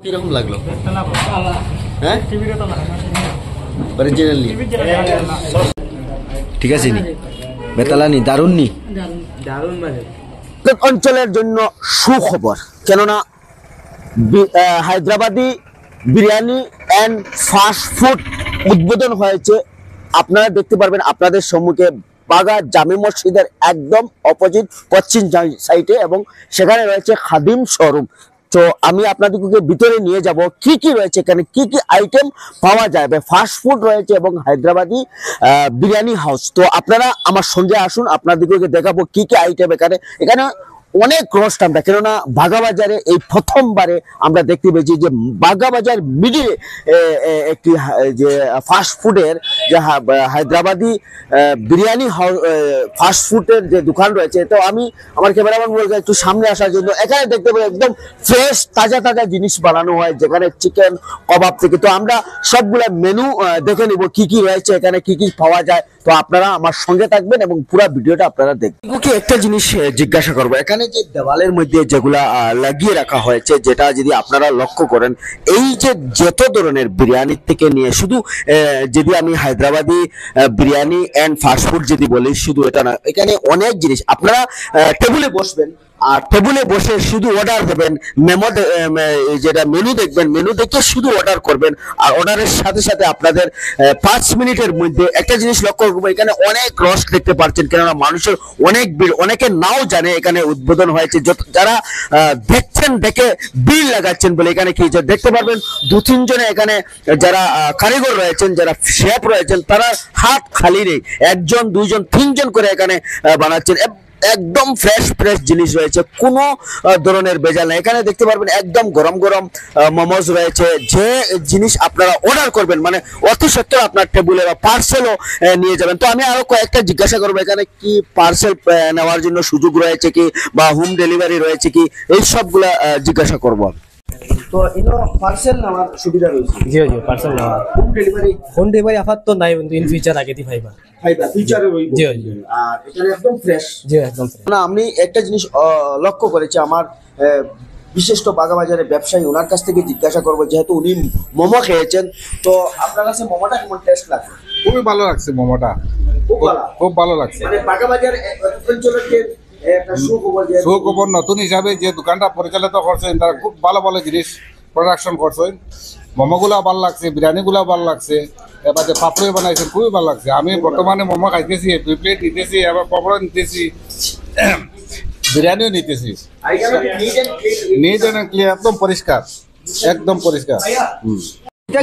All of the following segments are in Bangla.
কিরকম লাগলো? হ্যাঁ অরিজিনালি ঠিক আছে নি বেতালা নি দারুণ নি দারুণ মানে অঞ্চলের জন্য সুখবর, কেননা Hyderabadi biryani and fast food উদ্বোধন হয়েছে। আপনারা দেখতে পারবেন আপনাদের সম্মুখে বাগা জামে মসজিদের একদম অপোজিট পশ্চিম সাইডে, এবং সেখানে রয়েছে খাদিম শোরুম। তো আমি আপনাদেরকে ভিতরে নিয়ে যাব কি কি রয়েছে এখানে, কি কি আইটেম পাওয়া যাবে। ফাস্ট ফুড রয়েছে এবং হায়দ্রাবাদি বিরিয়ানি হাউস। তো আপনারা আমার সঙ্গে আসুন, আপনাদেরকে দেখাবো কি কি আইটেম এখানে। এখানে অনেক রোস্ট আমরা, কেননা বাগাবাজারে এই প্রথমবারে আমরা দেখতে পেয়েছি যে বাগাবাজার মিডিলে একটি যে ফাস্ট ফুডের যে হায়দ্রাবাদি বিরিয়ানি ফাস্ট ফুডের যে দোকান রয়েছে। তো আমি আমার ক্যামেরাম্যান বলবো একটু সামনে আসার জন্য। এখানে দেখতে পাই একদম ফ্রেশ তাজা তাজা জিনিস বানানো হয়, যেখানে চিকেন কাবাব থেকে। তো আমরা সবগুলা মেনু দেখে নিব কি কি রয়েছে এখানে, কি কি পাওয়া যায়। তো আপনারা আমার সঙ্গে থাকবেন এবং পুরো ভিডিওটা আপনারা দেখবেন। ওকে, একটা জিনিস জিজ্ঞাসা করবো, এখানে যে দেওয়ালের মধ্যে যেগুলা লাগিয়ে রাখা হয়েছে, যেটা যদি আপনারা লক্ষ্য করেন, এই যে যত ধরনের বিরিয়ানির থেকে নিয়ে, শুধু যদি আমি হায়দ্রাবাদি বিরিয়ানি অ্যান্ড ফাস্টফুড যদি বলি, শুধু এটা না, এখানে অনেক জিনিস। আপনারা টেবিলে বসবেন আর টেবিলে বসে শুধু অর্ডার দেবেন, যেটা মেনু দেখবেন, মেনু দেখে শুধু অর্ডার করবেন। আর অর্ডারের সাথে সাথে আপনাদের 5 মিনিটের মধ্যে একটা জিনিস লক্ষ্য করবো, এখানে অনেক রস দেখতে পাচ্ছেন, কেননা মানুষের অনেক ভিড়। অনেকে নাও জানে এখানে উদ্বোধন হয়েছে, যারা দেখছেন দেখে বিল লাগাচ্ছেন বলে এখানে কি দেখতে পারবেন 2-3 জনে এখানে যারা কারিগর রয়েছেন, যারা শেফ রয়েছেন, তারা হাত খালি নেই, 1 জন 2 জন 3 জন করে এখানে বানাচ্ছেন। একদম ফ্রেশ ফ্রেশ জিনিস রয়েছে, কোনো ধরনের ভেজাল নেই। এখানে দেখতে পারবেন একদম গরম গরম মোমোজ রয়েছে। যে জিনিস আপনারা অর্ডার করবেন মানে অতি সত্তর আপনার টেবিলে বা পার্সেলও নিয়ে যাবেন। তো আমি আরো কয়েকটা জিজ্ঞাসা করবো, এখানে কি পার্সেল নেওয়ার জন্য সুযোগ রয়েছে কি, বা হোম ডেলিভারি রয়েছে কি, এই সবগুলা জিজ্ঞাসা করবো। তো ইনো পার্সেল নেওয়ার সুবিধা রয়েছে? জি জি, পার্সেল নেওয়ার। হোম ডেলিভারি অফার তো নাই, কিন্তু ইন ফিউচার আগে দি পাইবা। ফিউচারে রইব। জি জি। আর এটা একদম ফ্রেশ। জি একদম ফ্রেশ। না, আমি একটা জিনিস লক্ষ্য করেছি, আমার বিশিষ্ট বাগাবাজারের ব্যবসায়ী, ওনার কাছ থেকে জিজ্ঞাসা করবো, যেহেতু উনি মোমো খেয়েছেন, তো আপনার কাছে মোমোটা কেমন টেস্ট লাগে? খুবই ভালো লাগছে মোমোটা, খুব ভালো লাগছে। মানে বাগাবাজার অঞ্চলের যে সুখবর, নতুন হিসাবে যে দোকানটা পরিচালিত করছেন, তারা খুব ভালো ভালো জিনিস প্রোডাকশন করছেন। মোমোগুলা ভালো লাগছে, বিরিয়ানিগুলা ভালো লাগছে, এবার যে পাপড়ি বানাইছেন খুবই ভালো লাগছে। আমি বর্তমানে মোমো খাইতেছি, প্লেট নিতেছি, এবার পাপড় নিতেছি, বিরিয়ানিও নিতেছি। নিট এন্ড ক্লিয়ার, একদম পরিষ্কার, একদম পরিষ্কার।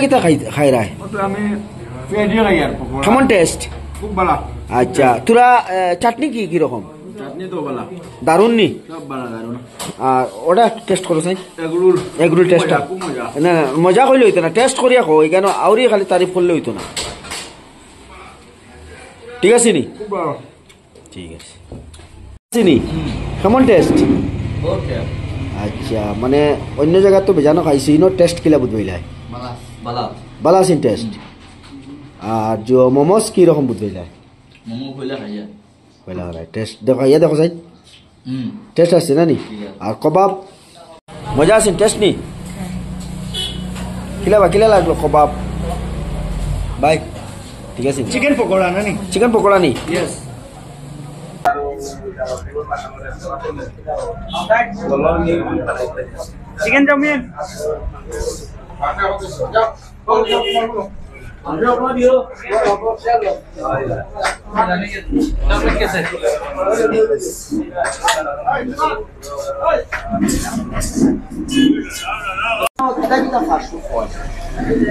কিতা খাই রায় আমি পেডিও খাই আর কেমন টেস্ট? খুব ভালো। আচ্ছা, তোরা চাটনি কি কি রকম? চাটনি তো ভালো, দারুণ নি, সব ভালো দারুণ। আর ওটা টেস্ট করো সাই, এগুলো টেস্ট খুব মজা। না না, মজা করলে হইতো না, টেস্ট করিয়া কো, কেন আউরি খালি তারিফ করলে হইতো না। ঠিক আছে নি? খুব ভালো। ঠিক আছে নি, কেমন টেস্ট? আচ্ছা, মানে অন্য জায়গা তো বেজানো খাইছি, ইনো টেস্ট কিলা বুঝবাইলাই? বালা আছেন টেস্ট। আর যে মোমোস কি রকম বুঝবাইলাই? মোমো কইলা খাইয়া কইলা খাই টেস্ট দেখো, ইয়া দেখো সাই, টেস্ট আছে না নি? আর কবাব মজা আছে, টেস্ট নি? কিলা লাগলো কবাব ভাই? ঠিক আছে। চিকেন পকোড়া না নি? চিকেন পকোড়া নি? ইয়েস। চিকেন চাউমিন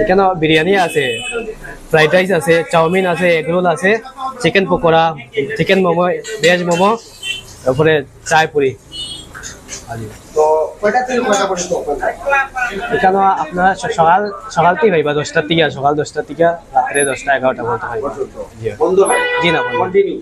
এখানে বিরিয়ানি আছে, ফ্রাইড রাইস আছে, চাউমিন আছে, এগ রোল আছে, chicken pakora, chicken momo, veg momo, তারপরে চায় পুরি। এখানে আপনারা সকাল থেকে পাইবা 10টার থেকে, সকাল 10টার থেকে রাত্রে 10টা 11টা পর্যন্ত পাইবা। জি না, কন্টিনিউ।